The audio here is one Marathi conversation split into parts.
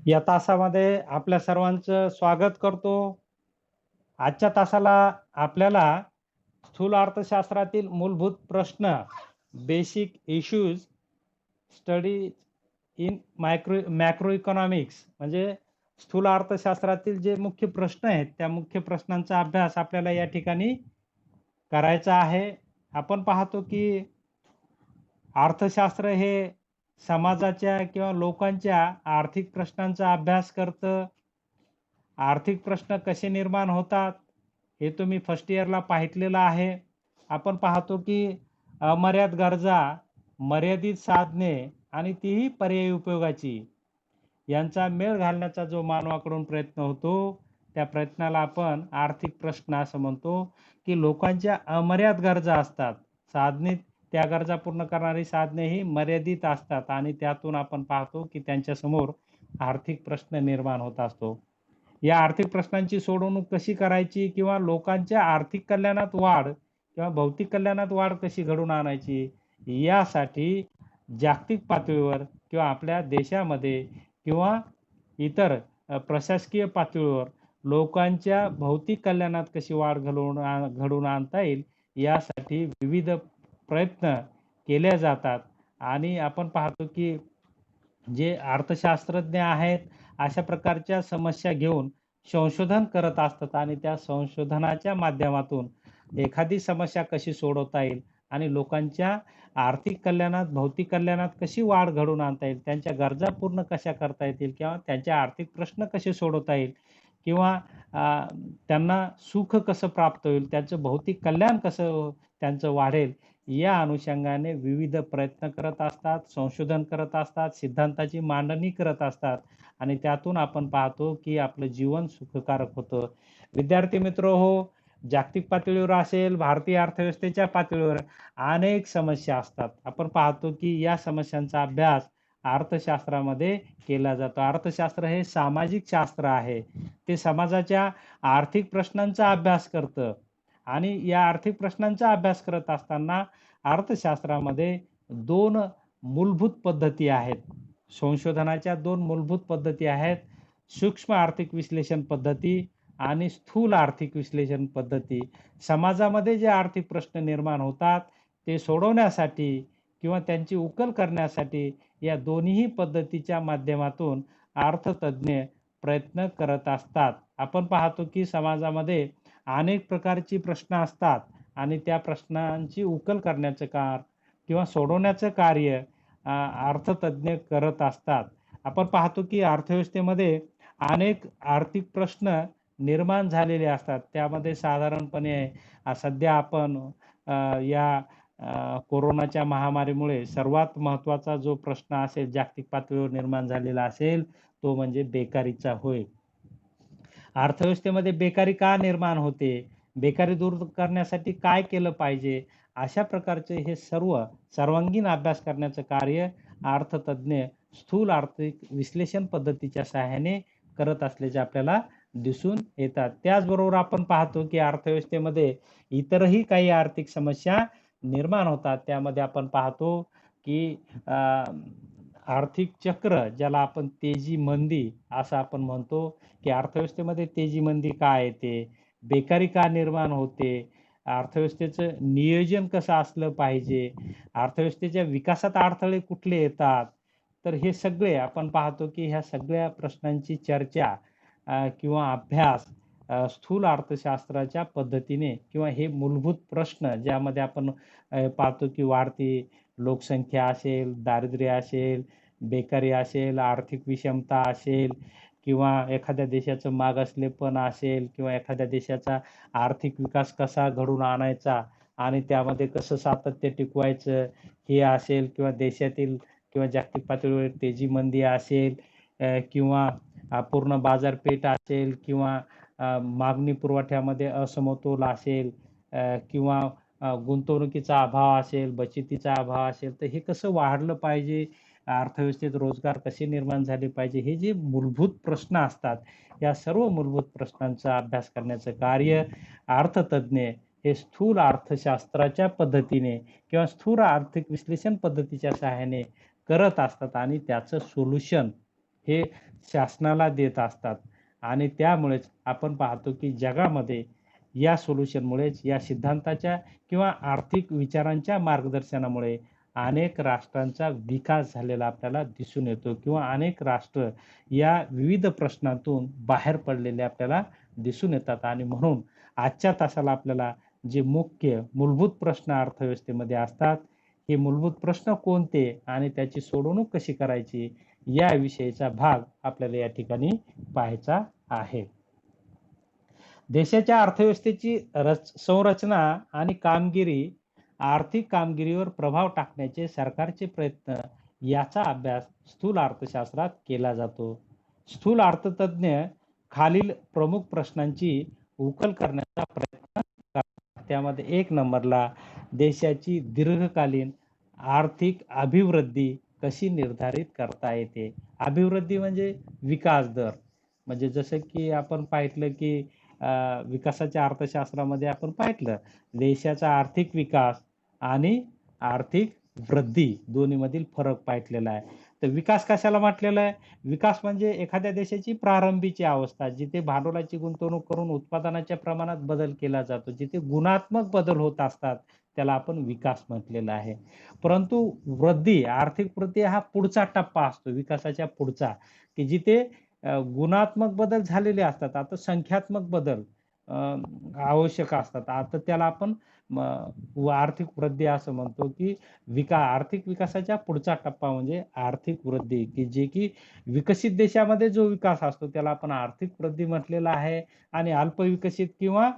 या तासामध्ये आपल्या सर्वांचं स्वागत करतो. आजच्या तासाला आपल्याला स्थूल अर्थशास्त्रातील मूलभूत प्रश्न, basic issues study in macro economics म्हणजे स्थूल अर्थशास्त्रातील जे मुख्य प्रश्न आहेत, त्या मुख्य प्रश्नांचा अभ्यास आपल्याला या ठिकाणी करायचा आहे. आपण पाहतो की अर्थशास्त्र हे समाजाच्या किंवा लोकांच्या आर्थिक प्रश्नांचा अभ्यास करतं. आर्थिक प्रश्न कसे निर्माण होतात हे तुम्ही फर्स्ट इयरला पाहितलेलं आहे. आपण पाहतो की अमर्याद गरजा, मर्यादित साधने आणि तीही पर्यायी उपयोगाची यांचा मेळ घालण्याचा जो मानवाकडून प्रयत्न होतो, त्या प्रयत्नाला आपण आर्थिक प्रश्न असं म्हणतो. की लोकांच्या अमर्याद गरजा असतात. साधने, त्या गरजा पूर्ण करणारी साधने ही मर्यादित असतात आणि त्यातून आपण पाहतो की त्यांच्यासमोर आर्थिक प्रश्न निर्माण होत असतो. या आर्थिक प्रश्नांची सोडवणूक कशी करायची किंवा लोकांच्या आर्थिक कल्याणात वाढ किंवा भौतिक कल्याणात वाढ कशी घडवून आणायची, यासाठी जागतिक पातळीवर किंवा आपल्या देशामध्ये किंवा इतर प्रशासकीय पातळीवर लोकांच्या भौतिक कल्याणात कशी वाढ घडवून आणता येईल, यासाठी विविध प्रयत्न केले जातात. आणि आपण पाहतो की जे अर्थशास्त्रज्ञ आहेत, अशा प्रकारच्या समस्या घेऊन संशोधन करत असतात आणि त्या संशोधनाच्या माध्यमातून एखादी समस्या कशी सोडवता येईल आणि लोकांच्या आर्थिक कल्याणात, भौतिक कल्याणात कशी वाढ घडवून आणता येईल, त्यांच्या गरजा पूर्ण कशा करता येतील किंवा त्यांचे आर्थिक प्रश्न कसे सोडवता येईल किंवा त्यांना सुख कसं प्राप्त होईल, त्यांचं भौतिक कल्याण कसं त्यांचं वाढेल, या अनुषंगाने विविध प्रयत्न करत असतात, संशोधन करत असतात, सिद्धांताची मांडणी करत असतात आणि त्यातून आपण पाहतो की आपलं जीवन सुखकारक होतं. विद्यार्थी मित्रहो, जागतिक पातळीवर असेल, भारतीय अर्थव्यवस्थेच्या पातळीवर अनेक समस्या असतात. आपण पाहतो की या समस्यांचा अभ्यास अर्थशास्त्रामध्ये केला जातो. अर्थशास्त्र हे सामाजिक शास्त्र आहे. ते समाजाच्या आर्थिक प्रश्नांचा अभ्यास करतं आणि या आर्थिक प्रश्नांचा अभ्यास करत असताना अर्थशास्त्रामध्ये दोन मूलभूत पद्धती आहेत. संशोधनाच्या दोन मूलभूत पद्धती आहेत. सूक्ष्म आर्थिक विश्लेषण पद्धती आणि स्थूल आर्थिक विश्लेषण पद्धती. समाजामध्ये जे आर्थिक प्रश्न निर्माण होतात ते सोडवण्यासाठी किंवा त्यांची उकल करण्यासाठी या दोन्ही पद्धतीच्या माध्यमातून अर्थतज्ञ प्रयत्न करत असतात. आपण पाहतो की समाजामध्ये अनेक प्रकारची प्रश्न असतात आणि त्या प्रश्नांची उकल करण्याचं कार्य किंवा सोडवण्याचं कार्य अर्थतज्ञ करत असतात. आपण पाहतो की अर्थव्यवस्थेमध्ये अनेक आर्थिक प्रश्न निर्माण झालेले असतात. त्यामध्ये साधारणपणे सध्या आपण या कोरोनाच्या महामारीमुळे सर्वात महत्त्वाचा जो प्रश्न असेल, जागतिक पातळीवर निर्माण झालेला असेल, तो म्हणजे बेकारीचा होय. अर्थव्यवस्थेमध्ये बेकारी का निर्माण होते, बेकारी दूर करण्यासाठी काय केलं पाहिजे, अशा प्रकारचे हे सर्वांगीण अभ्यास करण्याचं कार्य अर्थतज्ञ स्थूल आर्थिक विश्लेषण पद्धतीच्या सहाय्याने करत असल्याचे आपल्याला दिसून येतात. त्याचबरोबर आपण पाहतो की अर्थव्यवस्थेमध्ये इतरही काही आर्थिक समस्या निर्माण होतात. त्यामध्ये आपण पाहतो की आर्थिक चक्र, ज्याला आपण तेजी मंदी असं आपण म्हणतो, की अर्थव्यवस्थेमध्ये तेजी मंदी का येते, बेकारी का निर्माण होते, अर्थव्यवस्थेचं नियोजन कसं असलं पाहिजे, अर्थव्यवस्थेच्या विकासात अडथळे कुठले येतात. तर हे सगळे आपण पाहतो की ह्या सगळ्या प्रश्नांची चर्चा किंवा अभ्यास स्थूल अर्थशास्त्राच्या पद्धतीने किंवा हे मूलभूत प्रश्न ज्यामध्ये आपण पाहतो की वाढती लोकसंख्या असेल, दारिद्र्य असेल, बेकारी असेल, आर्थिक विषमता असेल किंवा एखाद्या देशाचं मागासलेपण असेल किंवा एखाद्या देशाचा आर्थिक विकास कसा घडवून आणायचा आणि त्यामध्ये कसं सातत्य टिकवायचं हे असेल किंवा देशातील किंवा जागतिक पातळीवर तेजी मंदी असेल किंवा पूर्ण बाजारपेठ असेल किंवा मागणी पुरवठ्यामध्ये असमतोल असेल किंवा गुंतवणुकीचा अभाव असेल, बचतीचा अभाव असेल, तर हे कसं वाढलं पाहिजे, अर्थव्यवस्थेत रोजगार कसे निर्माण झाले पाहिजे, हे जे मूलभूत प्रश्न असतात, या सर्व मूलभूत प्रश्नांचा अभ्यास करण्याचं कार्य अर्थतज्ञ हे स्थूल अर्थशास्त्राच्या पद्धतीने किंवा स्थूल आर्थिक विश्लेषण पद्धतीच्या सहाय्याने करत असतात आणि त्याचं सोल्युशन हे शासनाला देत असतात आणि त्यामुळेच आपण पाहतो की जगामध्ये या सोल्युशनमुळेच, या सिद्धांताच्या किंवा आर्थिक विचारांच्या मार्गदर्शनामुळे अनेक राष्ट्रांचा विकास झालेला आपल्याला दिसून येतो किंवा अनेक राष्ट्र या विविध प्रश्नातून बाहेर पडलेले आपल्याला दिसून येतात. आणि म्हणून आजच्या तासाला आपल्याला जे मुख्य मूलभूत प्रश्न अर्थव्यवस्थेमध्ये असतात, हे मूलभूत प्रश्न कोणते आणि त्याची सोडवणूक कशी करायची, याविषयीचा भाग आपल्याला या ठिकाणी पाहायचा आहे. देशाच्या अर्थव्यवस्थेची संरचना आणि कामगिरी, आर्थिक कामगिरीवर प्रभाव टाकण्याचे सरकारचे प्रयत्न याचा अभ्यास स्थूल अर्थशास्त्रात केला जातो. स्थूल अर्थतज्ञ खालील प्रमुख प्रश्नांची उकल करण्याचा प्रयत्न करतात. त्यामध्ये 1 नंबरला देशाची दीर्घकालीन आर्थिक अभिवृद्धी कशी निर्धारित करता येते. अभिवृद्धी म्हणजे विकास दर. म्हणजे जसं की आपण पाहिलं की विकासाच्या अर्थशास्त्रामध्ये आपण पाहिलं देशाचा आर्थिक विकास आणि आर्थिक वृद्धी दोन्हीमधील फरक पाहिलेला आहे. तर विकास कशाला म्हटलेला आहे? विकास म्हणजे एखाद्या देशाची प्रारंभीची अवस्था, जिथे भांडवलाची गुंतवणूक करून उत्पादनाच्या प्रमाणात बदल केला जातो, जिथे गुणात्मक बदल होत असतात, त्याला आपण विकास म्हटलेला आहे. परंतु वृद्धी, आर्थिक वृद्धी हा पुढचा टप्पा असतो विकासाच्या पुढचा, की जिथे गुणात्मक बदल झालेले असतात. आता संख्यात्मक बदल आवश्यक असतात. आता त्याला आपण आर्थिक वृद्धी असं म्हणतो, की आर्थिक विकासाच्या पुढचा टप्पा म्हणजे आर्थिक वृद्धी, की जे की विकसित देशामध्ये जो विकास असतो त्याला आपण आर्थिक वृद्धी म्हटलेला आहे आणि अल्पविकसित किंवा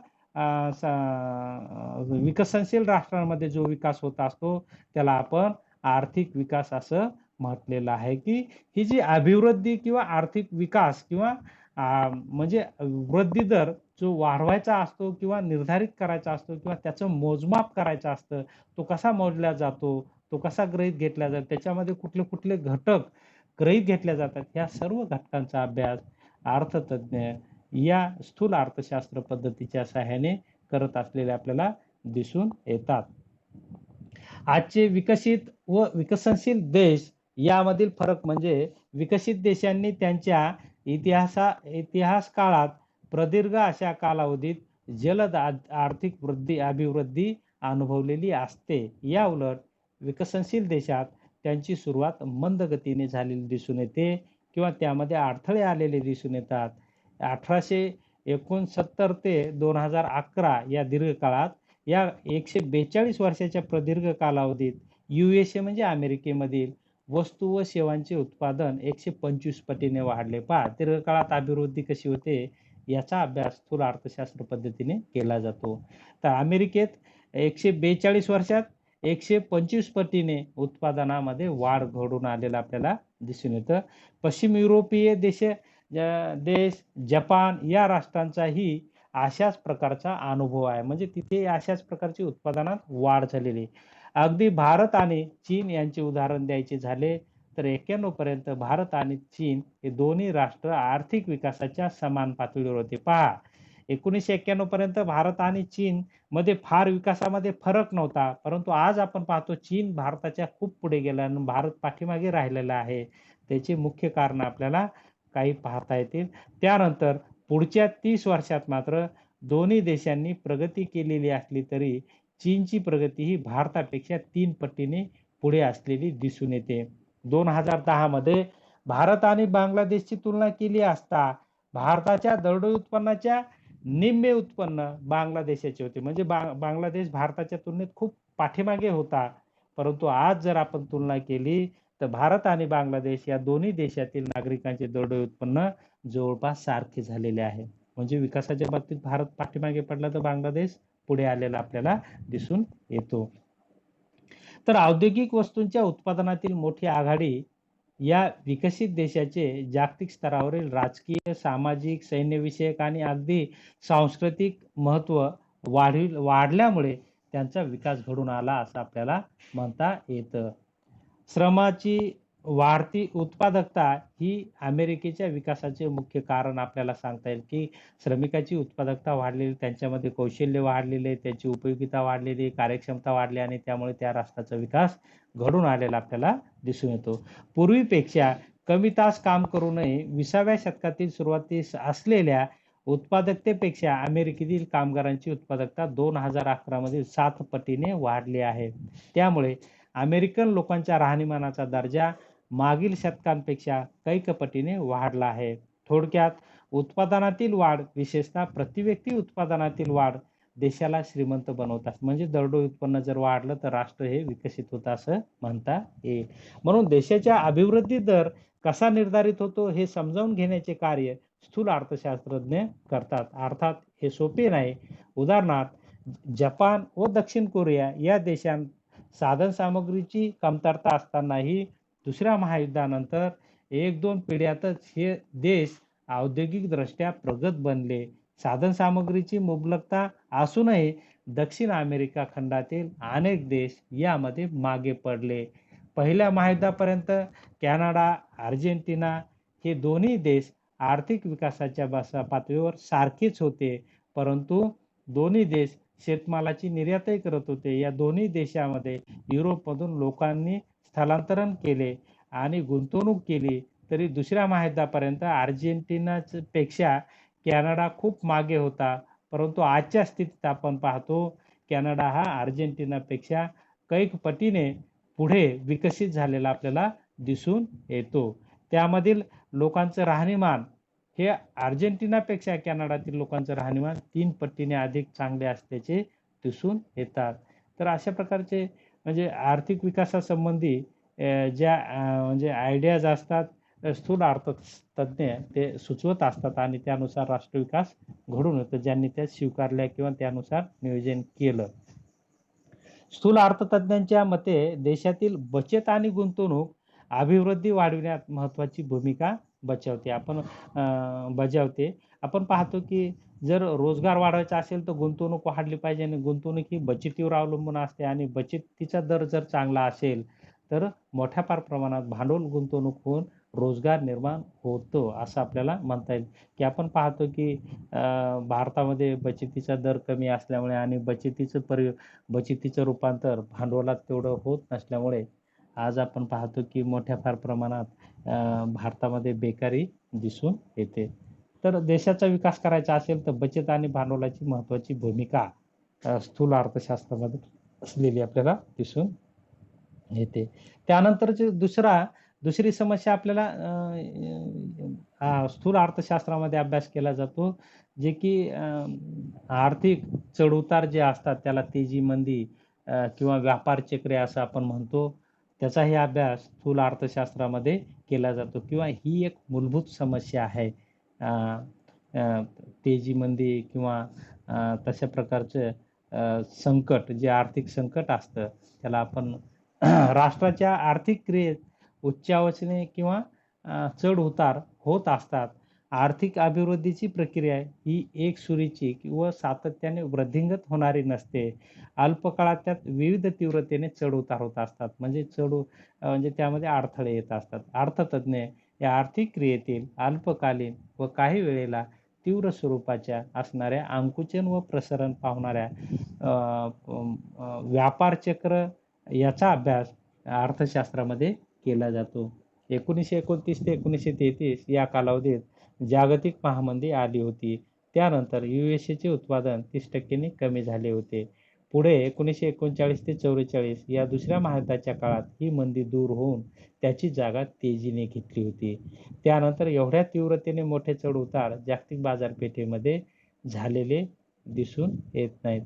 विकसनशील राष्ट्रांमध्ये जो विकास होत असतो त्याला आपण आर्थिक विकास असं म्हटलेलं आहे. की ही जी अभिवृद्धी किंवा आर्थिक विकास किंवा म्हणजे वृद्धी दर जो वाढवायचा असतो किंवा निर्धारित करायचा असतो किंवा त्याचं मोजमाप करायचं असतं, तो कसा मोजला जातो, तो कसा गृहीत घेतला जातो, त्याच्यामध्ये कुठले कुठले घटक गृहीत घेतले जातात, या सर्व घटकांचा अभ्यास अर्थतज्ञ या स्थूल अर्थशास्त्र पद्धतीच्या सहाय्याने करत असलेले आपल्याला दिसून येतात. आजचे विकसित व विकसनशील देश यामधील फरक म्हणजे विकसित देशांनी त्यांच्या इतिहास काळात प्रदीर्घ अशा कालावधीत जलद आर्थिक अभिवृद्धी अनुभवलेली असते. या उलट विकसनशील देशात त्यांची सुरुवात मंद गतीने झालेली दिसून येते किंवा त्यामध्ये अडथळे आलेले दिसून येतात. 1869 ते 2011 या दीर्घकाळात, या 142 वर्षाच्या प्रदीर्घ कालावधीत USA म्हणजे अमेरिकेमधील वस्तू व सेवांचे उत्पादन 125 पटीने वाढले. पहा, दीर्घकाळात अभिवृद्धी कशी होते याचा अभ्यास स्थूल अर्थशास्त्र पद्धतीने केला जातो. तर अमेरिकेत 142 वर्षात 125 पटीने उत्पादनामध्ये वाढ घडून आलेला आपल्याला दिसून येतं. पश्चिम युरोपीय देश, जपान या राष्ट्रांचाही अशाच प्रकारचा अनुभव आहे. म्हणजे तिथे अशाच प्रकारची उत्पादनात वाढ झालेली. अगदी भारत आणि चीन यांचे उदाहरण द्यायचे झाले तर 91 पर्यंत भारत आणि चीन हे दोन्ही राष्ट्र आर्थिक विकासाच्या समान पातळीवर होते. पहा, 1991 पर्यंत भारत आणि चीन मध्ये फार विकासामध्ये फरक नव्हता, परंतु आज आपण पाहतो चीन भारताच्या खूप पुढे गेला आणि भारत पाठीमागे राहिलेला आहे. त्याचे मुख्य कारण आपल्याला काही पाहता येतील. त्यानंतर पुढच्या 30 वर्षात मात्र दोन्ही देशांनी प्रगती केलेली असली तरी चीनची प्रगती ही भारतापेक्षा 3 पटीने पुढे असलेली दिसून येते. 2010 मध्ये भारत आणि बांगलादेशची तुलना केली असता भारताच्या दरडोई उत्पन्नाच्या निम्मे उत्पन्न बांगलादेशाचे होते. म्हणजे बांगलादेश भारताच्या तुलनेत खूप पाठीमागे होता. परंतु आज जर आपण तुलना केली तर भारत आणि बांगलादेश या दोन्ही देशातील नागरिकांचे दरडोई उत्पन्न जवळपास सारखे झालेले आहे. म्हणजे विकासाच्या बाबतीत भारत पाठीमागे पडला तर बांगलादेश पुढे आलेला आपल्याला दिसून येतो. तर औद्योगिक वस्तूंच्या उत्पादनातील मोठी आघाडी या विकसित देशाचे जागतिक स्तरावरील राजकीय, सामाजिक, सैन्यविषयक आणि अगदी सांस्कृतिक महत्त्व वाढल्यामुळे त्यांचा विकास घडून आला असं आपल्याला म्हणता येतं. श्रमाची वाढती उत्पादकता ही अमेरिकेच्या विकासाचे मुख्य कारण आपल्याला सांगता येईल. की श्रमिकाची उत्पादकता वाढलेली, त्यांच्यामध्ये कौशल्य वाढलेले, त्याची उपयोगिता वाढलेली, कार्यक्षमता वाढली आणि त्यामुळे त्या राष्ट्राचा विकास घडून आलेला आपल्याला दिसून येतो. पूर्वीपेक्षा कमी तास काम करू नये. 20व्या शतकातील सुरुवातीस असलेल्या उत्पादकतेपेक्षा अमेरिकेतील कामगारांची उत्पादकता 2011 मध्ये 7 पटीने वाढली आहे. त्यामुळे अमेरिकन लोकांच्या राहणीमानाचा दर्जा मागील शतकांपेक्षा कैक पटीने वाढला आहे. थोडक्यात उत्पादनातील वाढ, विशेषतः प्रतिव्यक्ती उत्पादनातील वाढ देशाला श्रीमंत बनवतात. म्हणजे दरडोई उत्पन्न जर वाढलं तर राष्ट्र हे विकसित होतं असं म्हणता येईल. म्हणून देशाच्या अभिवृद्धी दर कसा निर्धारित होतो हे समजावून घेण्याचे कार्य स्थूल अर्थशास्त्रज्ञ करतात. अर्थात हे सोपे नाही. उदाहरणार्थ जपान व दक्षिण कोरिया या देशांत साधन सामग्रीची कमतरता असतानाही दुसऱ्या महायुद्धानंतर 1-2 पिढ्यातच हे देश औद्योगिकदृष्ट्या प्रगत बनले. साधन सामग्रीची मुबलकता असूनही दक्षिण अमेरिका खंडातील अनेक देश यामध्ये मागे पडले. पहिल्या महायुद्धापर्यंत कॅनडा, अर्जेंटिना हे दोन्ही देश आर्थिक विकासाच्या पातळीवर सारखेच होते, परंतु दोन्ही देश शेतमालाची निर्यातही करत होते. या दोन्ही देशांमध्ये युरोपमधून लोकांनी स्थलांतरण केले आणि गुंतवणूक केली. तरी दुसऱ्या महायुद्धापर्यंत अर्जेंटिनापेक्षा कॅनडा खूप मागे होता, परंतु आजच्या स्थितीत आपण पाहतो कॅनडा हा अर्जेंटिनापेक्षा कैक पटीने पुढे विकसित झालेला आपल्याला दिसून येतो. त्यामधील लोकांचं राहणीमान हे अर्जेंटिनापेक्षा कॅनडातील लोकांचं राहणीमान 3 पटीने अधिक चांगले असल्याचे दिसून येतात. तर अशा प्रकारचे म्हणजे आर्थिक विकासासंबंधी ज्या म्हणजे आयडियाज असतात स्थूल अर्थतज्ञ ते सुचवत असतात आणि त्यानुसार राष्ट्रविकास घडून येतो, ज्यांनी त्या स्वीकारल्या किंवा त्यानुसार नियोजन केलं. स्थूल अर्थतज्ञांच्या मते देशातील बचत आणि गुंतवणूक अभिवृद्धी वाढविण्यात महत्त्वाची भूमिका बजावते. आपण पाहतो की जर रोजगार वाढवायचा असेल तर गुंतवणूक वाढली पाहिजे आणि गुंतवणूक ही बचतीवर अवलंबून असते आणि बचतीचा दर जर चांगला असेल तर मोठ्या प्रमाणात भांडवल गुंतवणूक होऊन रोजगार निर्माण होतो असं आपल्याला म्हणता येईल. की आपण पाहतो की भारतामध्ये बचतीचा दर कमी असल्यामुळे आणि बचतीचं रूपांतर भांडवलात तेवढं होत नसल्यामुळे आज आपण पाहतो की मोठ्या प्रमाणात भारतामध्ये बेकारी दिसून येते. तर देशाचा विकास करायचा असेल तर बचत आणि भांडवलाची महत्त्वाची भूमिका स्थूल अर्थशास्त्रामध्ये असलेली आपल्याला दिसून येते. त्यानंतरची दुसरी समस्या आपल्याला स्थूल अर्थशास्त्रामध्ये अभ्यास केला जातो, जे की आर्थिक चढउतार जे असतात त्याला तेजी मंदी किंवा व्यापार चक्रे असं आपण म्हणतो. त्याचाही अभ्यास स्थूल अर्थशास्त्रामध्ये केला जातो किंवा ही एक मूलभूत समस्या आहे. तेजी मंदी किंवा तशा प्रकारचं संकट जे आर्थिक संकट असतं त्याला आपण राष्ट्राच्या आर्थिक क्रियेत उच्चावचने किंवा चढ उतार होत असतात. आर्थिक अभिवृद्धीची प्रक्रिया ही एकसुरीची किंवा सातत्याने वृद्धिंगत होणारी नसते. अल्पकाळात त्यात विविध तीव्रतेने चढ उतार होत असतात. म्हणजे त्यामध्ये अडथळे येत असतात. अर्थतज्ञ या आर्थिक क्रियेतील अल्पकालीन व काही वेळेला तीव्र स्वरूपाच्या असणाऱ्या आंकुचन व प्रसरण पावणाऱ्या व्यापार चक्र याचा अभ्यास अर्थशास्त्रामध्ये केला जातो. 1929 ते 1933 या कालावधीत जागतिक महामंदी आली होती. त्यानंतर चे उत्पादन 30% कमी झाले होते. पुढे 1939 ते 44 या दुसऱ्या महायुद्धाच्या काळात ही मंदी दूर होऊन त्याची जागा तेजीने घेतली होती. त्यानंतर एवढ्या तीव्रतेने मोठे चढ उतार जागतिक बाजारपेठेमध्ये झालेले दिसून येत नाहीत.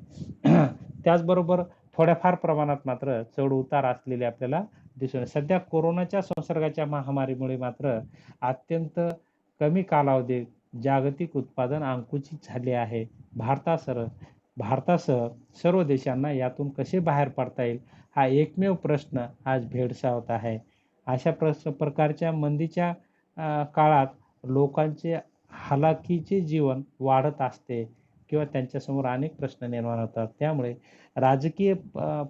त्याचबरोबर थोड्याफार प्रमाणात मात्र चढ उतार असलेले आपल्याला दिसून सध्या कोरोनाच्या संसर्गाच्या महामारीमुळे मात्र अत्यंत कमी कालावधीत जागतिक उत्पादन आंकुचित झाले आहे. भारतासह सर्व देशांना यातून कसे बाहेर पडता येईल हा एकमेव प्रश्न आज भेडसावत आहे. अशा प्रकारच्या मंदीच्या काळात लोकांचे हलाखीचे जीवन वाढत असते किंवा त्यांच्यासमोर अनेक प्रश्न निर्माण होतात. त्यामुळे राजकीय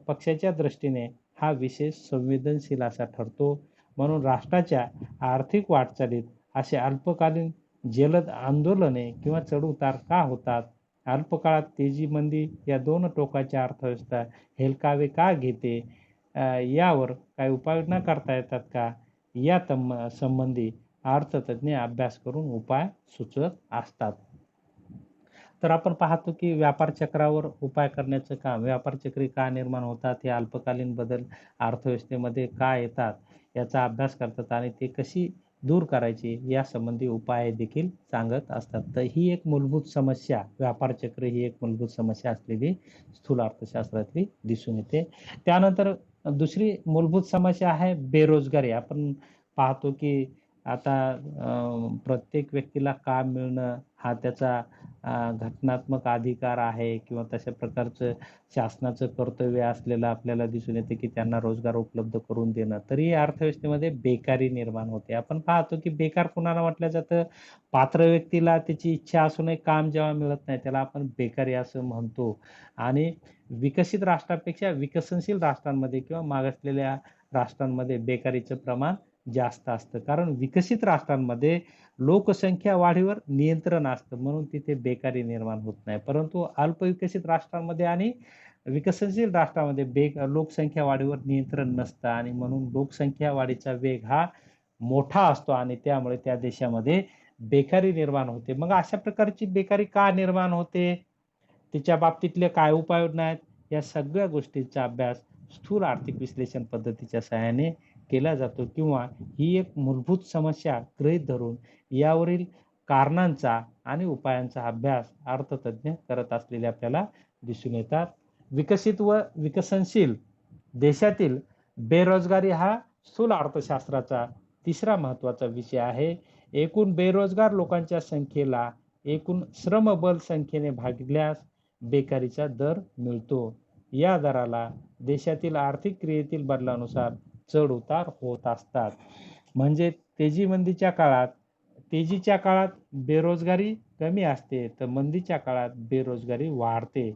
पक्षाच्या दृष्टीने हा विषय संवेदनशील असा ठरतो. म्हणून राष्ट्राच्या आर्थिक वाटचालीत असे अल्पकालीन जलद आंदोलने किंवा चढउतार का होतात? अल्पकाळात तेजी मंदी या दोन टोकाच्या अर्थव्यवस्था हेलकावे का घेते? यावर काही उपाययोजना करता येतात का? या संबंधी अर्थतज्ञ अभ्यास करून उपाय सुचवत असतात. तर आपण पाहतो की व्यापार चक्रावर उपाय करण्याचं काम, व्यापार चक्री का निर्माण होतात, हे अल्पकालीन बदल अर्थव्यवस्थेमध्ये का येतात याचा अभ्यास करतात आणि ते कशी दूर करायची यासंबंधी उपाय देखील सांगत असतात. तर ही एक मूलभूत समस्या, व्यापार चक्र ही एक मूलभूत समस्या असलेली स्थूल अर्थशास्त्रातली दिसून येते. त्यानंतर दुसरी मूलभूत समस्या आहे बेरोजगारी. आपण पाहतो की आता प्रत्येक व्यक्तीला काम मिळणं हा त्याचा घटनात्मक अधिकार आहे किंवा तशा प्रकारचं शासनाचं कर्तव्य असलेलं आपल्याला दिसून येते की त्यांना रोजगार उपलब्ध करून देणं. तरी अर्थव्यवस्थेमध्ये बेकारी निर्माण होते. आपण पाहतो की बेकार कुणाला म्हटलं जातं? पात्र व्यक्तीला त्याची इच्छा असूनही काम जेव्हा मिळत नाही त्याला आपण बेकारी असं म्हणतो. आणि विकसित राष्ट्रापेक्षा विकसनशील राष्ट्रांमध्ये किंवा मागासलेल्या राष्ट्रांमध्ये बेकारीचं प्रमाण जास्त असतं. कारण विकसित राष्ट्रांमध्ये लोकसंख्या वाढीवर नियंत्रण असतं म्हणून तिथे बेकारी निर्माण होत नाही. परंतु अल्पविकसित राष्ट्रांमध्ये आणि विकसनशील राष्ट्रामध्ये लोकसंख्या वाढीवर नियंत्रण नसतं आणि म्हणून लोकसंख्या वाढीचा वेग हा मोठा असतो आणि त्यामुळे त्या देशामध्ये बेकारी निर्माण होते. मग अशा प्रकारची बेकारी का निर्माण होते? तिच्या बाबतीतले काय उपाययोजना आहेत? या सगळ्या गोष्टींचा अभ्यास स्थूल आर्थिक विश्लेषण पद्धतीच्या सहाय्याने केला जातो किंवा ही एक मूलभूत समस्या गृहीत धरून यावरील कारणांचा आणि उपायांचा अभ्यास अर्थतज्ञ करत असलेले आपल्याला दिसून येतात. विकसित व विकसनशील देशातील बेरोजगारी हा स्थूल अर्थशास्त्राचा तिसरा महत्वाचा विषय आहे. एकूण बेरोजगार लोकांच्या संख्येला एकूण श्रमबल संख्येने भागल्यास बेकारीचा दर मिळतो. या दराला देशातील आर्थिक क्रियेतील बदलानुसार चढ उतार होत असतात. म्हणजे तेजीच्या काळात बेरोजगारी कमी असते तर मंदीच्या काळात बेरोजगारी वाढते.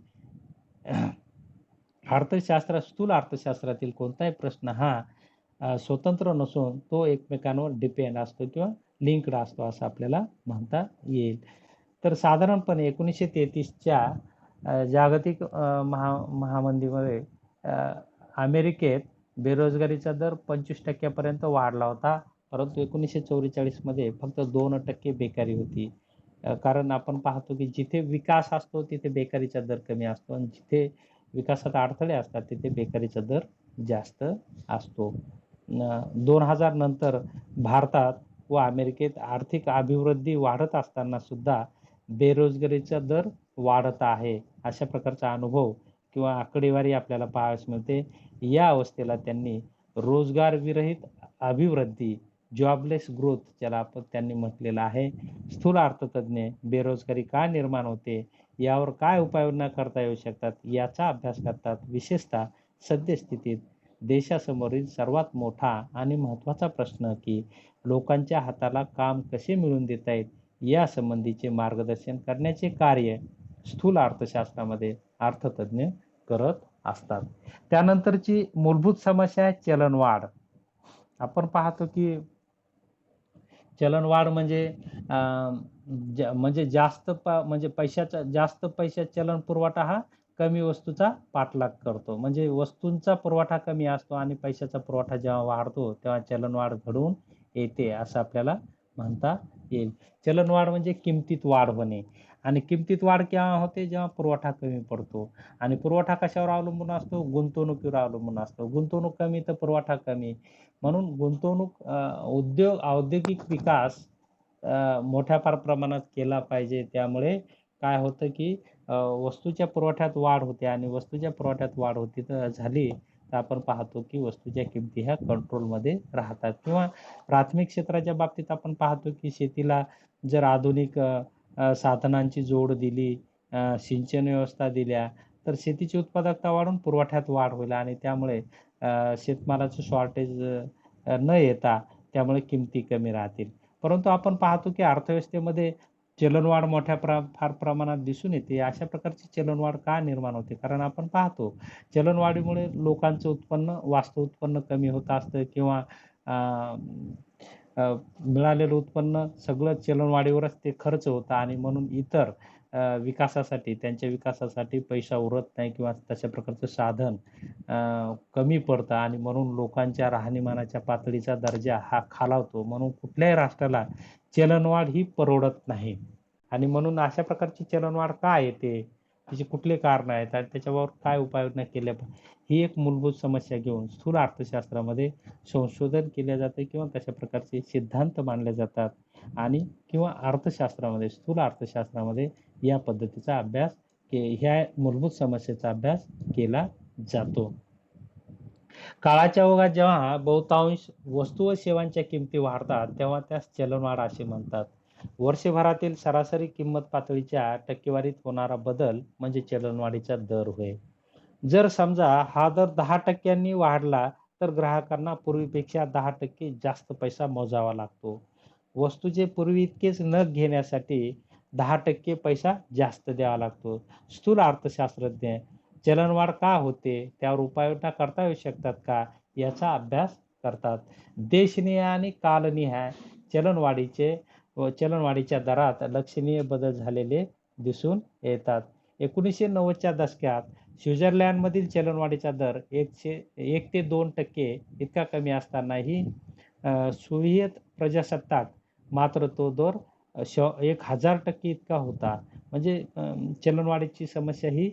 स्थूल अर्थशास्त्रातील कोणताही प्रश्न हा स्वतंत्र नसून तो एकमेकांवर डिपेंड असतो किंवा लिंक्ड असतो असं आपल्याला म्हणता येईल. तर साधारणपणे 1933च्या जागतिक महामंदीमध्ये अमेरिकेत बेरोजगारीचा दर 25% पर्यंत वाढला होता. परंतु 1944 मध्ये फक्त 2% बेकारी होती. कारण आपण पाहतो की जिथे विकास असतो तिथे बेकारीचा दर कमी असतो आणि जिथे विकासात अडथळे असतात तिथे बेकारीचा दर जास्त असतो. 2000 नंतर भारतात व अमेरिकेत आर्थिक अभिवृद्धी वाढत असताना सुद्धा बेरोजगारीचा दर वाढत आहे. अशा प्रकारचा अनुभव किंवा आकडेवारी आपल्याला पाहावयास मिळते. या अवस्थेला त्यांनी रोजगार विरहित अभिवृद्धी, जॉबलेस ग्रोथ ज्याला त्यांनी म्हटलेलं आहे. स्थूल अर्थतज्ञ बेरोजगारी का निर्माण होते, यावर काय उपाययोजना करता येऊ शकतात याचा अभ्यास करतात. विशेषतः सद्यस्थितीत देशासमोरील सर्वात मोठा आणि महत्त्वाचा प्रश्न की लोकांच्या हाताला काम कसे मिळवून देता येईल यासंबंधीचे मार्गदर्शन करण्याचे कार्य स्थूल अर्थशास्त्रामध्ये अर्थतज्ञ करत असतात. त्यानंतरची मूलभूत समस्या आहे चलनवाढ. आपण पाहतो की चलनवाढ म्हणजे म्हणजे जास्त पैशात चलन पुरवठा हा कमी वस्तूचा पाठलाग करतो. म्हणजे वस्तूंचा पुरवठा कमी असतो आणि पैशाचा पुरवठा जेव्हा वाढतो तेव्हा चलनवाढ घडून येते असं आपल्याला म्हणता येईल. चलनवाढ म्हणजे किमतीत वाढ होणे आणि किमतीत वाढ केव्हा होते? जेव्हा पुरवठा कमी पडतो आणि पुरवठा कशावर अवलंबून असतो? गुंतवणुकीवर अवलंबून असतो. गुंतवणूक कमी तर पुरवठा कमी. म्हणून औद्योगिक विकास मोठ्या प्रमाणात केला पाहिजे. त्यामुळे काय होतं की वस्तूच्या पुरवठ्यात वाढ होते आणि वस्तूच्या पुरवठ्यात वाढ होती तर झाली तर आपण पाहतो की वस्तूच्या किमती ह्या कंट्रोलमध्ये राहतात. किंवा प्राथमिक क्षेत्राच्या बाबतीत आपण पाहतो की शेतीला जर आधुनिक साधनांची जोड दिली, सिंचन व्यवस्था दिल्या तर शेतीची उत्पादकता वाढून पुरवठ्यात वाढ होईल आणि त्यामुळे शेतमालाचं शॉर्टेज न येता त्यामुळे किमती कमी राहतील. परंतु आपण पाहतो की अर्थव्यवस्थेमध्ये चलनवाढ फार प्रमाणात दिसून येते. अशा प्रकारची चलनवाढ का निर्माण होते? कारण आपण पाहतो चलनवाढीमुळे लोकांचं वास्तव उत्पन्न कमी होत असतं किंवा मिळालेलं उत्पन्न सगळं चलनवाढीवरच ते खर्च होतं आणि म्हणून इतर विकासासाठी, त्यांच्या विकासासाठी पैसा उरत नाही किंवा तशा प्रकारचं साधन कमी पडतं आणि म्हणून लोकांच्या राहणीमानाच्या पातळीचा दर्जा हा खालावतो. म्हणून कुठल्याही राष्ट्राला चलनवाढ ही परवडत नाही आणि म्हणून अशा प्रकारची चलनवाढ का येते? त्याची कुठले कारणं आहेत आणि त्याच्यावर काय उपाययोजना केल्या ही एक मूलभूत समस्या घेऊन स्थूल अर्थशास्त्रामध्ये संशोधन केले जाते किंवा तशा प्रकारचे सिद्धांत मांडले जातात आणि किंवा अर्थशास्त्रामध्ये, स्थूल अर्थशास्त्रामध्ये या पद्धतीचा अभ्यास ह्या मूलभूत समस्येचा अभ्यास केला जातो. काळाच्या ओघात जेव्हा बहुतांश वस्तू व सेवांच्या किमती वाढतात, तेव्हा त्यास चलनवाढ असे म्हणतात. वर्षभरातील सरासरी किंमत पातळीच्या टक्केवारीत होणारा बदल म्हणजे चलनवाढीचा दर होय. जर समजा हा दर 10% वाढला, तर ग्राहकांना पूर्वीपेक्षा 10% जास्त पैसा मोजावा लागतो. वस्तूचे पूर्वी इतकेच नग घेण्यासाठी 10% पैसा जास्त द्यावा लागतो. स्थूल अर्थशास्त्रज्ञ चलनवाढ का होते, त्यावर उपाययोजना करता येऊ शकतात का, याचा अभ्यास करतात. देशनिहाय आणि कालनिहाय चलनवाढीच्या दरात लक्षणीय बदल झालेले दिसून येतात. 1990च्या दशकात स्वित्झर्लंडमधील चलनवाढीचा दर 1 ते 2% इतका कमी असतानाही सोव्हिएत प्रजासत्ताक मात्र तो दर 1000% इतका होता. म्हणजे चलनवाढीची समस्या ही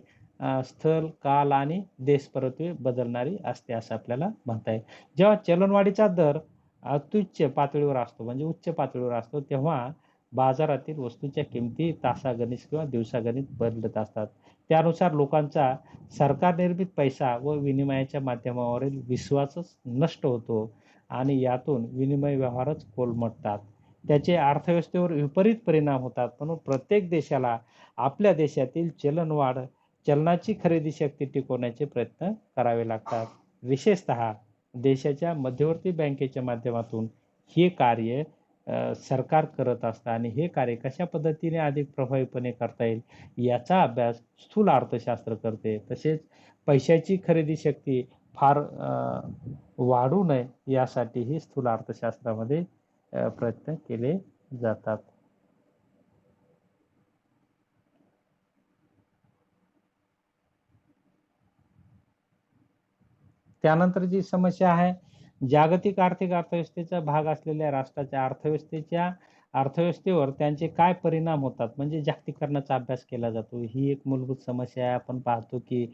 स्थळ, काल आणि देशपरत्वे बदलणारी असते असं आपल्याला म्हणता येईल. जेव्हा चलनवाढीचा दर अत्युच्च पातळीवर असतो म्हणजे उच्च पातळीवर असतो, तेव्हा बाजारातील वस्तूंच्या किमती तासागणिक किंवा दिवसागणिक बदलत असतात. त्यानुसार लोकांचा सरकार निर्मित पैसा व विनिमयाच्या माध्यमावरील विश्वासच नष्ट होतो आणि यातून विनिमय व्यवहारच कोलमडतात. त्याचे अर्थव्यवस्थेवर विपरीत परिणाम होतात. म्हणून प्रत्येक देशाला आपल्या देशातील चलनाची खरेदी शक्ती टिकवण्याचे प्रयत्न करावे लागतात. विशेषतः देशाच्या मध्यवर्ती बँकेच्या माध्यमातून हे कार्य सरकार करत असतं आणि हे कार्य कशा पद्धतीने अधिक प्रभावीपणे करता येईल याचा अभ्यास स्थूल अर्थशास्त्र करते. तसेच पैशाची खरेदी शक्ती फार वाढू नये यासाठीही स्थूल अर्थशास्त्रामध्ये प्रयत्न केले जातात. त्यानंतर जी समस्या आहे, जागतिक आर्थिक अर्थव्यवस्थेचा भाग असलेल्या राष्ट्राच्या अर्थव्यवस्थेवर त्यांचे काय परिणाम होतात म्हणजे जागतिकीकरणाचा अभ्यास केला जातो. ही एक मूलभूत समस्या आहे. आपण पाहतो की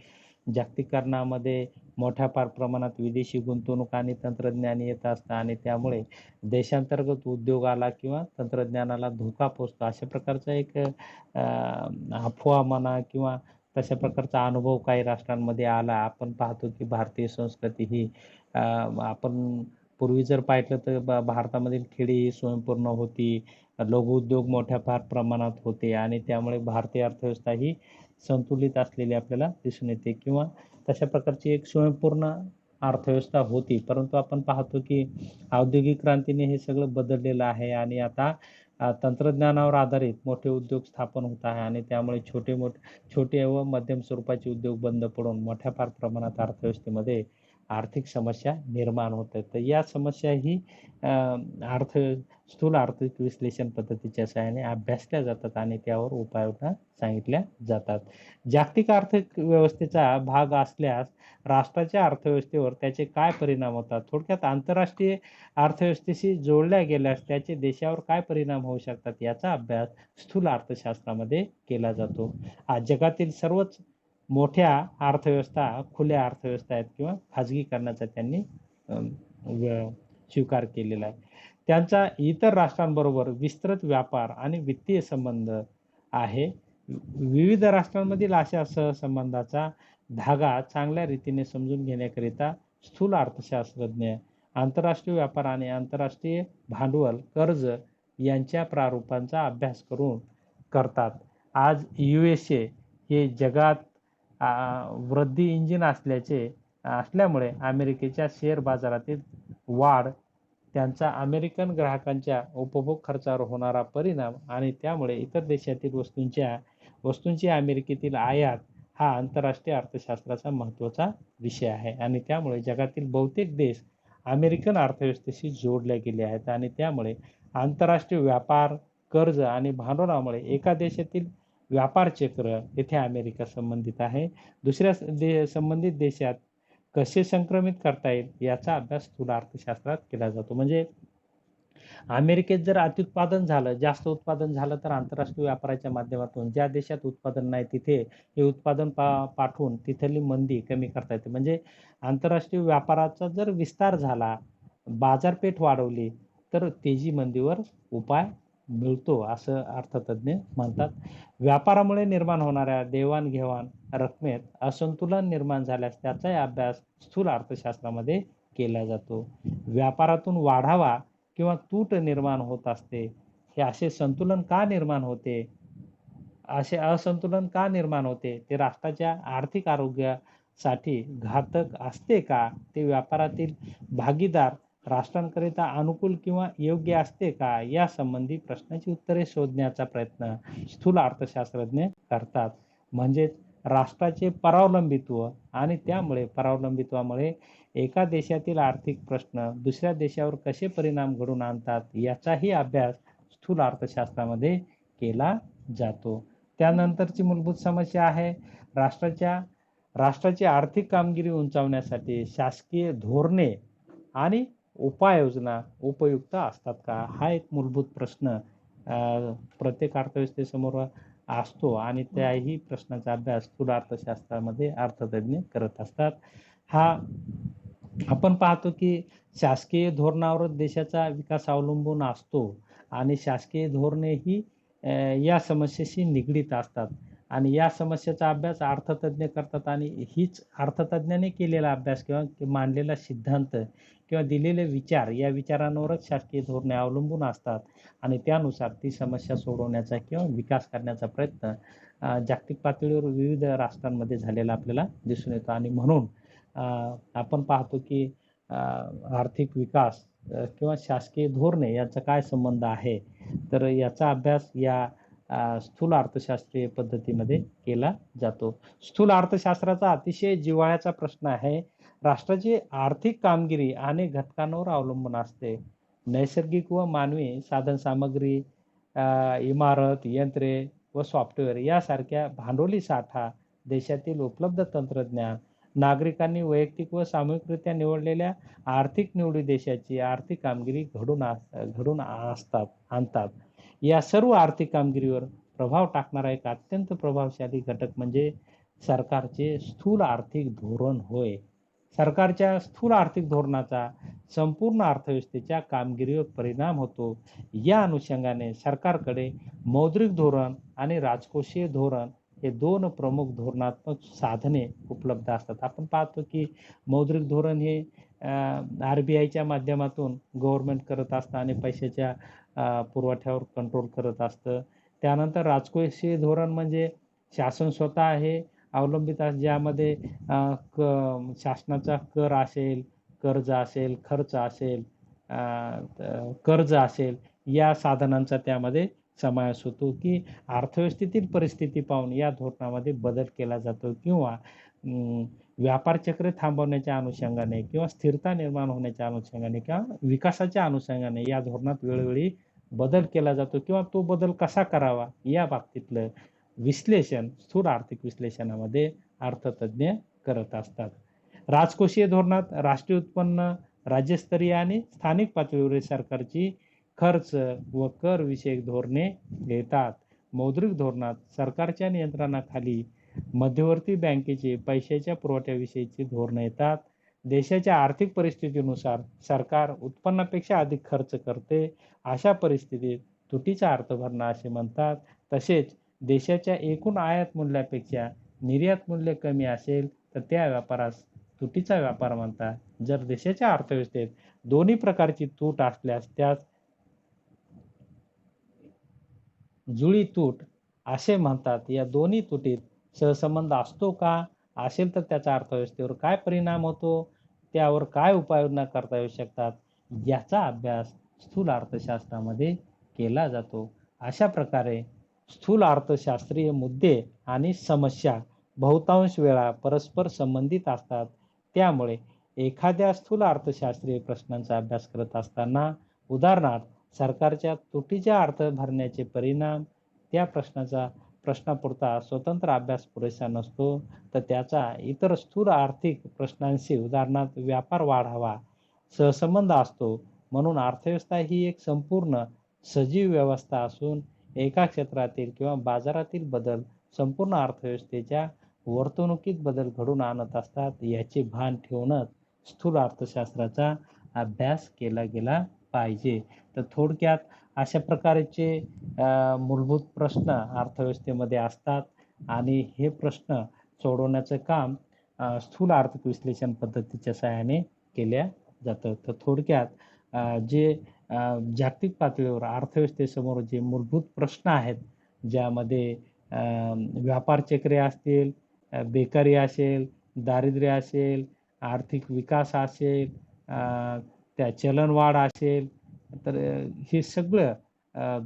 जागतिकीकरणामध्ये मोठ्या प्रमाणात विदेशी गुंतवणूक आणि तंत्रज्ञान येत असतं आणि त्यामुळे देशांतर्गत उद्योगाला किंवा तंत्रज्ञानाला धोका पोहोचतो. अशा प्रकारचा एक अफवा म्हणा किंवा तशा प्रकारचा अनुभव काही राष्ट्रांमध्ये आला. आपण पाहतो की भारतीय संस्कृती ही आपण पूर्वी जर पाहिलं तर भारतामधील खेडी ही स्वयंपूर्ण होती. लघुउद्योग मोठ्या प्रमाणात होते आणि त्यामुळे भारतीय अर्थव्यवस्था ही संतुलित असलेली आपल्याला दिसून येते किंवा तशा प्रकारची एक स्वयंपूर्ण अर्थव्यवस्था होती. परंतु आपण पाहतो की औद्योगिक क्रांतीने हे सगळं बदललेलं आहे आणि आता तंत्रज्ञानावर आधारित मोठे उद्योग स्थापन होत आहे आणि त्यामुळे छोटे व मध्यम स्वरूपाचे उद्योग बंद पडून मोठ्या प्रमाणात अर्थव्यवस्थेमध्ये आर्थिक समस्या निर्माण होत आहेत. तर या समस्या ही स्थूल आर्थिक विश्लेषण पद्धतीच्या सहाय्याने अभ्यासल्या जातात आणि त्यावर उपाययोजना सांगितल्या जातात. जागतिक आर्थिक व्यवस्थेचा भाग असल्यास राष्ट्राच्या अर्थव्यवस्थेवर त्याचे काय परिणाम होतात? थोडक्यात आंतरराष्ट्रीय अर्थव्यवस्थेशी जोडल्या गेल्यास त्याचे देशावर काय परिणाम होऊ शकतात याचा अभ्यास स्थूल अर्थशास्त्रामध्ये केला जातो. आज जगातील सर्वच मोठ्या अर्थव्यवस्था खुल्या अर्थव्यवस्था आहेत किंवा खाजगीकरणाचा त्यांनी स्वीकार केलेला आहे. त्यांचा इतर राष्ट्रांबरोबर विस्तृत व्यापार आणि वित्तीय संबंध आहे. विविध राष्ट्रांमधील अशा सहसंबंधाचा धागा चांगल्या रीतीने समजून घेण्याकरिता स्थूल अर्थशास्त्रज्ञ आंतरराष्ट्रीय व्यापार आणि आंतरराष्ट्रीय भांडवल, कर्ज यांच्या प्रारूपांचा अभ्यास करतात. आज USA हे जगात वृद्धी इंजिन असल्यामुळे अमेरिकेच्या शेअर बाजारातील वाढ, त्यांचा अमेरिकन ग्राहकांच्या उपभोग खर्चावर होणारा परिणाम आणि त्यामुळे इतर देशातील वस्तूंची अमेरिकेतील आयात हा आंतरराष्ट्रीय अर्थशास्त्राचा महत्त्वाचा विषय आहे आणि त्यामुळे जगातील बहुतेक देश अमेरिकन अर्थव्यवस्थेशी जोडले गेले आहेत आणि त्यामुळे आंतरराष्ट्रीय व्यापार, कर्ज आणि भांडवलामुळे एका देशातील व्यापार चक्र येथे अमेरिका संबंधित आहे. दुसऱ्या संबंधित देशात कसे संक्रमित करता येईल याचा अभ्यास स्थूल अर्थशास्त्रात केला जातो. म्हणजे अमेरिकेत जर अत्युत्पादन झालं, जास्त उत्पादन झालं तर आंतरराष्ट्रीय व्यापाराच्या माध्यमातून ज्या देशात उत्पादन नाही तिथे हे उत्पादन पाठवून तिथली मंदी कमी करता येते. म्हणजे आंतरराष्ट्रीय व्यापाराचा जर विस्तार झाला, बाजारपेठ वाढवली तर तेजी मंदीवर उपाय मिळतो असं अर्थतज्ञ म्हणतात. व्यापारामुळे निर्माण होणाऱ्या देवाणघेवाण रकमेत असंतुलन निर्माण झाल्यास त्याचाही अभ्यास स्थूल अर्थशास्त्रामध्ये केला जातो. व्यापारातून वाढावा किंवा तूट निर्माण होत असते. हे असे संतुलन का निर्माण होते? असे असंतुलन का निर्माण होते? ते राष्ट्राच्या आर्थिक आरोग्यासाठी घातक असते का? ते व्यापारातील भागीदार राष्ट्रांकरिता अनुकूल किंवा योग्य असते का? या संबंधी प्रश्नांची उत्तरे शोधण्याचा प्रयत्न स्थूल अर्थशास्त्रज्ञ करतात. म्हणजेच राष्ट्राचे परावलंबित्व आणि त्यामुळे परावलंबित्वामुळे एका देशातील आर्थिक प्रश्न दुसऱ्या देशावर कसे परिणाम घडवून आणतात याचाही अभ्यास स्थूल अर्थशास्त्रामध्ये केला जातो. त्यानंतरची मूलभूत समस्या आहे राष्ट्राची आर्थिक कामगिरी उंचावण्यासाठी शासकीय धोरणे आणि उपाययोजना उपयुक्त असतात का? हा एक मूलभूत प्रश्न प्रत्येक अर्थव्यवस्थेसमोर असतो आणि त्याही प्रश्नाचा अभ्यास स्थूल अर्थशास्त्रामध्ये अर्थतज्ञ करत असतात. हा आपण पाहतो की शासकीय धोरणावर देशाचा विकास अवलंबून असतो आणि शासकीय धोरणे ही या समस्येशी निगडीत असतात आणि या समस्येचा अभ्यास अर्थतज्ञ करतात आणि हीच अर्थतज्ञाने केलेला अभ्यास किंवा मांडलेला सिद्धांत किंवा दिलेले विचार या विचारांवरच शासकीय धोरणे अवलंबून असतात आणि त्यानुसार ती समस्या सोडवण्याचा किंवा विकास करण्याचा प्रयत्न जागतिक पातळीवर विविध राष्ट्रांमध्ये झालेला आपल्याला दिसून येतो आणि म्हणून आपण पाहतो की आर्थिक विकास किंवा शासकीय धोरणे यांचा काय संबंध आहे, तर याचा अभ्यास या स्थूल अर्थशास्त्रीय पद्धतीमध्ये केला जातो. स्थूल अर्थशास्त्राचा अतिशय जिव्हाळ्याचा प्रश्न आहे. राष्ट्राची आर्थिक कामगिरी अनेक घटकांवर अवलंबून असते. नैसर्गिक व मानवी साधनसामग्री, इमारत, यंत्रे व सॉफ्टवेअर यासारख्या भांडवली साठा, देशातील उपलब्ध तंत्रज्ञान, नागरिकांनी वैयक्तिक व सामूहिकरित्या निवडलेल्या आर्थिक निवडी देशाची आर्थिक कामगिरी घडून आणतात. या सर्व आर्थिक कामगिरीवर प्रभाव टाकणारा एक अत्यंत प्रभावशाली घटक म्हणजे सरकारचे स्थूल आर्थिक धोरण होय. सरकारच्या स्थूल आर्थिक धोरणाचा संपूर्ण अर्थव्यवस्थेच्या कामगिरीवर परिणाम होतो. या अनुषंगाने सरकारकडे मौद्रिक धोरण आणि राजकोषीय धोरण हे दोन प्रमुख धोरणात्मक साधने उपलब्ध असतात. आपण पाहतो की मौद्रिक धोरण हे RBIच्या माध्यमातून गव्हर्नमेंट करत असतं आणि पैशाच्या पुरवठ्यावर कंट्रोल करत असतं. त्यानंतर राजकोषीय धोरण म्हणजे शासन स्वतः हे अवलंबित ज्यामध्ये शासनाचा कर असेल, कर्ज असेल, खर्च असेल, कर्ज असेल या साधनांचा त्यामध्ये समावेश होतो की अर्थव्यवस्थेतील परिस्थिती पाहून या धोरणामध्ये बदल केला जातो किंवा व्यापार चक्र थांबवण्याच्या अनुषंगाने किंवा स्थिरता निर्माण होण्याच्या अनुषंगाने किंवा विकासाच्या अनुषंगाने या धोरणात वेळोवेळी बदल केला जातो किंवा तो बदल कसा करावा या बाबतीतलं विश्लेषण स्थूल आर्थिक विश्लेषणामध्ये अर्थतज्ञ करत असतात. राजकोषीय धोरणात राष्ट्रीय उत्पन्न, राज्यस्तरीय आणि स्थानिक पातळीवरील सरकारची खर्च व कर विषयक धोरणे येतात. मौद्रिक धोरणात सरकारच्या नियंत्रणाखाली मध्यवर्ती बँकेचे पैशाच्या पुरवठ्याविषयीची धोरणे येतात. देशाच्या आर्थिक परिस्थितीनुसार सरकार उत्पन्नापेक्षा अधिक खर्च करते. अशा परिस्थितीत तुटीचा अर्थभरणा असे म्हणतात. तसेच देशाच्या एकूण आयात मूल्यापेक्षा निर्यात मूल्य कमी असेल तर त्या व्यापारास तुटीचा व्यापार म्हणतात. जर देशाच्या अर्थव्यवस्थेत दोन्ही प्रकारची तूट असल्यास त्यास जुळी तूट असे म्हणतात. या दोन्ही तुटीत सहसंबंध असतो का? असेल तर त्याचा अर्थव्यवस्थेवर काय परिणाम होतो? त्यावर काय उपाययोजना करता येऊ शकतात? याचा अभ्यास स्थूल अर्थशास्त्रामध्ये केला जातो. अशा प्रकारे स्थूल अर्थशास्त्रीय मुद्दे आणि समस्या बहुतांश वेळा परस्पर संबंधित असतात. त्यामुळे एखाद्या स्थूल अर्थशास्त्रीय प्रश्नांचा अभ्यास करत असताना उदाहरणार्थ सरकारच्या तुटीच्या अर्थ भरण्याचे परिणाम, त्या प्रश्नाचा प्रश्नापुरता स्वतंत्र अभ्यास पुरेसा नसतो, तर त्याचा इतर स्थूल आर्थिक प्रश्नांशी उदाहरणार्थ व्यापार वाढावा सहसंबंध असतो. म्हणून अर्थव्यवस्था ही एक संपूर्ण सजीव व्यवस्था असून एका क्षेत्रातील किंवा बाजारातील बदल संपूर्ण अर्थव्यवस्थेच्या वर्तणुकीत बदल घडवून आणत असतात. याचे भान ठेवूनच स्थूल अर्थशास्त्राचा अभ्यास केला गेला पाहिजे. तर थोडक्यात अशा प्रकारचे मूलभूत प्रश्न अर्थव्यवस्थेमध्ये असतात आणि हे प्रश्न सोडवण्याचं काम स्थूल आर्थिक विश्लेषण पद्धतीच्या सहाय्याने केल्या जातं. तर थोडक्यात जे जागतिक पातळीवर अर्थव्यवस्थेसमोर जे मूलभूत प्रश्न आहेत, ज्यामध्ये व्यापार चक्रे असतील, बेकारी असेल, दारिद्र्य असेल, आर्थिक विकास असेल, त्या चलनवाढ असेल, तर हे सगळं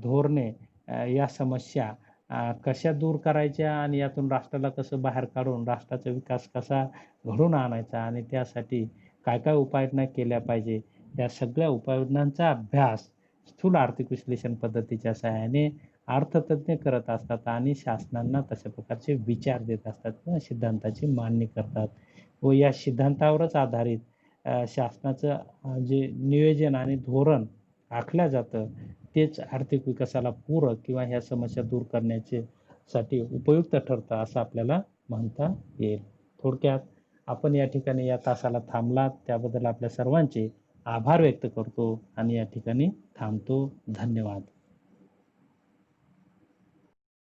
धोरणे या समस्या कशा दूर करायच्या आणि यातून राष्ट्राला कसं बाहेर काढून राष्ट्राचा विकास कसा घडवून आणायचा आणि त्यासाठी काय काय उपाययोजना केल्या पाहिजे, या सगळ्या उपाययोजनांचा अभ्यास स्थूल आर्थिक विश्लेषण पद्धतीच्या सहाय्याने अर्थतज्ञ करत असतात आणि शासनांना तशा प्रकारचे विचार देत असतात किंवा सिद्धांताची मांडणी करतात व या सिद्धांतावरच आधारित शासनाचं जे नियोजन आणि धोरण आखलं जातं तेच आर्थिक विकासाला पूरक किंवा ह्या समस्या दूर करण्याचे साठी उपयुक्त ठरतं असं आपल्याला म्हणता येईल. थोडक्यात आपण या ठिकाणी या तासाला थांबलात त्याबद्दल आपल्या सर्वांचे आभार व्यक्त करतो आणि या ठिकाणी थांबतो. धन्यवाद.